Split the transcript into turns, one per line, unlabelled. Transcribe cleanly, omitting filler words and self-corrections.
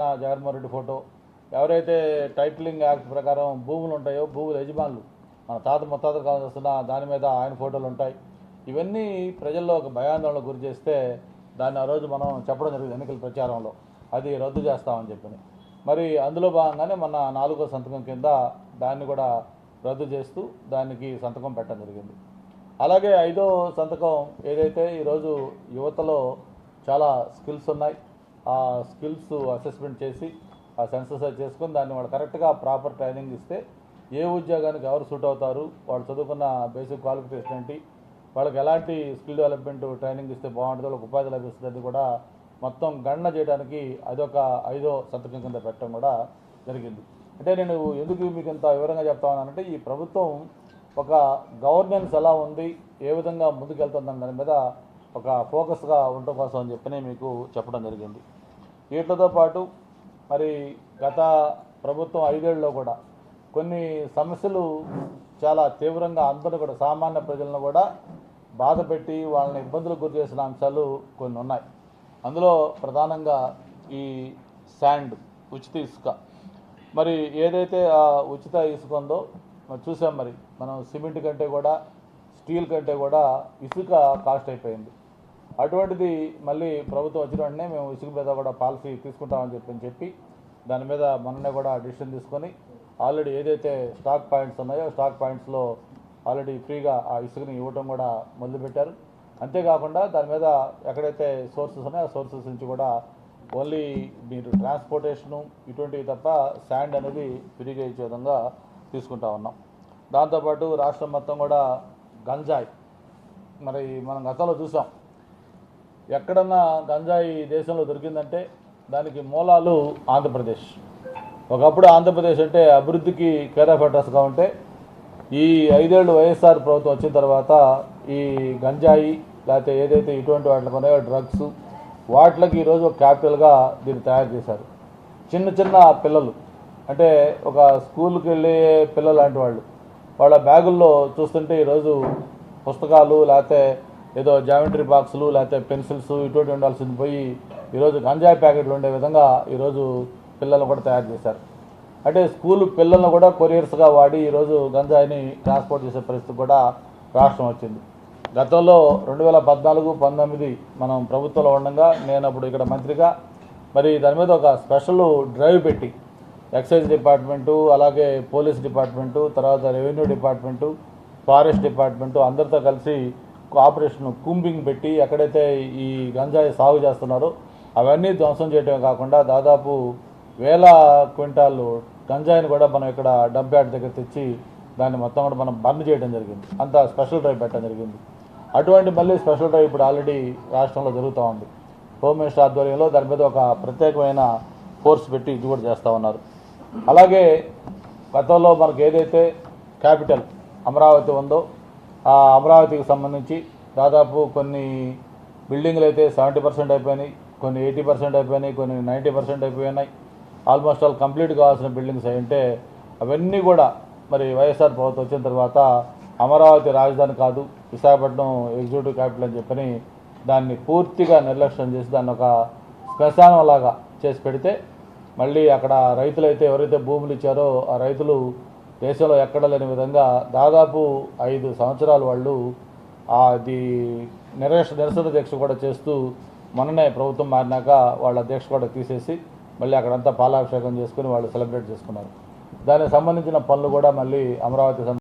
Jaganmohan Reddy photo, ఎవరైతే titling act ప్రకారం భూములు ఉంటాయో భూముల యజమానులు మన తాత ముత్తాతలు కావాల్సిన దాని మీద ఆయన ఫోటోలు ఉంటాయి. ఇవన్నీ ప్రజల్లో ఒక భయాందోళనకు గురి చేస్తే దాన్ని ఆ రోజు మనం చెప్పడం జరిగింది ఎన్నికల ప్రచారంలో, అది రద్దు చేస్తామని చెప్పి. మరి అందులో భాగంగానే మన 4వ సంతకం కింద దాన్ని కూడా రద్దు చేస్తూ దానికి సంతకం పెట్టడం జరిగింది. అలాగే 5వ సంతకం ఏదైతే ఈరోజు యువతలో చాలా స్కిల్స్ ఉన్నాయి, ఆ స్కిల్స్ అసెస్మెంట్ చేసి ఆ సెన్సస్ చేసుకొని దాన్ని వాళ్ళు కరెక్ట్గా ప్రాపర్ ట్రైనింగ్ ఇస్తే ఏ ఉద్యోగానికి ఎవరు సూట్ అవుతారు, వాళ్ళు చదువుకున్న బేసిక్ క్వాలిఫికేషన్ ఏంటి, వాళ్ళకి ఎలాంటి స్కిల్ డెవలప్మెంట్ ట్రైనింగ్ ఇస్తే బాగుంటుందో, వాళ్ళకి ఉపాధి లభిస్తుంది కూడా మొత్తం గణన చేయడానికి అదొక 5వ సంతకం కింద పెట్టడం కూడా జరిగింది. అంటే నేను ఎందుకు మీకు ఇంత వివరంగా చెప్తానంటే ఈ ప్రభుత్వం ఒక గవర్నెన్స్ ఎలా ఉంది, ఏ విధంగా ముందుకెళ్తుందని దాని మీద ఒక ఫోకస్గా ఉండటం కోసం అని చెప్పి మీకు చెప్పడం జరిగింది. వీటితో పాటు మరి గత ప్రభుత్వం 5 ఏళ్ళలో కూడా కొన్ని సమస్యలు చాలా తీవ్రంగా అందరూ కూడా సామాన్య ప్రజలను కూడా బాధ పెట్టి వాళ్ళని ఇబ్బందులకు గురి చేసిన అంశాలు కొన్ని ఉన్నాయి. అందులో ప్రధానంగా ఈ శాండ్, ఉచిత ఇసుక, మరి ఏదైతే ఆ ఉచిత ఇసుక ఉందో చూసాం. మరి మనం సిమెంట్ కంటే కూడా స్టీల్ కంటే కూడా ఇసుక కాస్ట్ అయిపోయింది. అటువంటిది మళ్ళీ ప్రభుత్వం వచ్చిన వెంటనే మేము ఇసుక మీద కూడా పాలసీ తీసుకుంటామని చెప్పి దాని మీద మొన్ననే కూడా డిసిషన్ తీసుకొని ఆల్రెడీ ఏదైతే స్టాక్ పాయింట్స్ ఉన్నాయో స్టాక్ పాయింట్స్లో ఆల్రెడీ ఫ్రీగా ఆ ఇసుకని ఇవ్వటం కూడా మొదలుపెట్టారు. అంతేకాకుండా దాని మీద ఎక్కడైతే సోర్సెస్ ఉన్నాయో ఆ సోర్సెస్ నుంచి కూడా ఓన్లీ మీరు ట్రాన్స్పోర్టేషను ఇటువంటివి తప్ప శాండ్ అనేది ఫ్రీగా ఇచ్చే విధంగా తీసుకుంటా ఉన్నాం. దాంతోపాటు రాష్ట్రం మొత్తం కూడా గంజాయి, మరి మనం గతంలో చూసాం, ఎక్కడన్నా గంజాయి దేశంలో దొరికిందంటే దానికి మూలాలు ఆంధ్రప్రదేశ్. ఒకప్పుడు ఆంధ్రప్రదేశ్ అంటే అభివృద్ధికి కేర్ ఆఫ్ అడ్రస్గా ఉంటే ఈ 5 ఏళ్ళు వైఎస్ఆర్ ప్రభుత్వం వచ్చిన తర్వాత ఈ గంజాయి లేకపోతే ఏదైతే ఇటువంటి వాటికి ఉన్నాయో డ్రగ్స్ వాటికి ఈరోజు ఒక క్యాపిటల్గా దీన్ని తయారు చేశారు. చిన్న చిన్న పిల్లలు అంటే ఒక స్కూల్కి వెళ్ళే పిల్లలు లాంటి వాళ్ళు, వాళ్ళ బ్యాగుల్లో చూస్తుంటే ఈరోజు పుస్తకాలు లేకపోతే ఏదో జామెట్రీ బాక్సులు లేకపోతే పెన్సిల్స్ ఇటువంటి ఉండాల్సింది పోయి ఈరోజు గంజాయి ప్యాకెట్లు ఉండే విధంగా ఈరోజు పిల్లలను కూడా తయారు చేశారు. అంటే స్కూల్ పిల్లలను కూడా కొరియర్స్గా వాడి ఈరోజు గంజాయిని ట్రాన్స్పోర్ట్ చేసే పరిస్థితి కూడా రాష్ట్రం వచ్చింది. గతంలో 2014-19 మనం ప్రభుత్వంలో ఉండగా నేను అప్పుడు ఇక్కడ మంత్రిగా మరి దాని మీద ఒక స్పెషల్ డ్రైవ్ పెట్టి ఎక్సైజ్ డిపార్ట్మెంటు, అలాగే పోలీస్ డిపార్ట్మెంటు, తర్వాత రెవెన్యూ డిపార్ట్మెంటు, ఫారెస్ట్ డిపార్ట్మెంటు అందరితో కలిసి ఆపరేషన్ కుంబింగ్ పెట్టి ఎక్కడైతే ఈ గంజాయి సాగు చేస్తున్నారో అవన్నీ ధ్వంసం చేయడమే కాకుండా దాదాపు 1000 క్వింటాలు గంజాయిని కూడా మనం ఇక్కడ డంప్ యార్డ్ దగ్గర తెచ్చి దాన్ని మొత్తం కూడా మనం బంద్ చేయడం జరిగింది. అంత స్పెషల్ డ్రైవ్ పెట్టడం జరిగింది. అటువంటి మళ్ళీ స్పెషల్ డ్రైవ్ ఇప్పుడు ఆల్రెడీ రాష్ట్రంలో జరుగుతూ ఉంది. హోమ్ మినిస్టర్ ఆధ్వర్యంలో దాని మీద ఒక ప్రత్యేకమైన ఫోర్స్ పెట్టి ఇది కూడా చేస్తూ ఉన్నారు. అలాగే గతంలో మనకు ఏదైతే క్యాపిటల్ అమరావతి ఉందో ఆ అమరావతికి సంబంధించి దాదాపు కొన్ని బిల్డింగ్లు అయితే 70% అయిపోయినాయి, కొన్ని 80% అయిపోయినాయి, కొన్ని 90% అయిపోయినాయి. ఆల్మోస్ట్ ఆల్ కంప్లీట్ కావాల్సిన బిల్డింగ్స్ అయింటే అవన్నీ కూడా మరి వైఎస్ఆర్ ప్రభుత్వం వచ్చిన తర్వాత అమరావతి రాజధాని కాదు, విశాఖపట్నం ఎగ్జిక్యూటివ్ క్యాపిటల్ అని చెప్పని దాన్ని పూర్తిగా నిర్లక్ష్యం చేసి దాన్ని ఒక శ్మశానం లాగా చేసి పెడితే మళ్ళీ అక్కడ రైతులైతే ఎవరైతే భూములు ఇచ్చారో ఆ రైతులు దేశంలో ఎక్కడ లేని విధంగా దాదాపు 5 సంవత్సరాలు వాళ్ళు అది నిరసన దీక్ష కూడా చేస్తూ మొన్ననే ప్రభుత్వం మారినాక వాళ్ళ దీక్ష కూడా తీసేసి మళ్ళీ అక్కడంతా పాలాభిషేకం చేసుకుని వాళ్ళు సెలబ్రేట్ చేసుకున్నారు. దానికి సంబంధించిన పనులు కూడా మళ్ళీ అమరావతి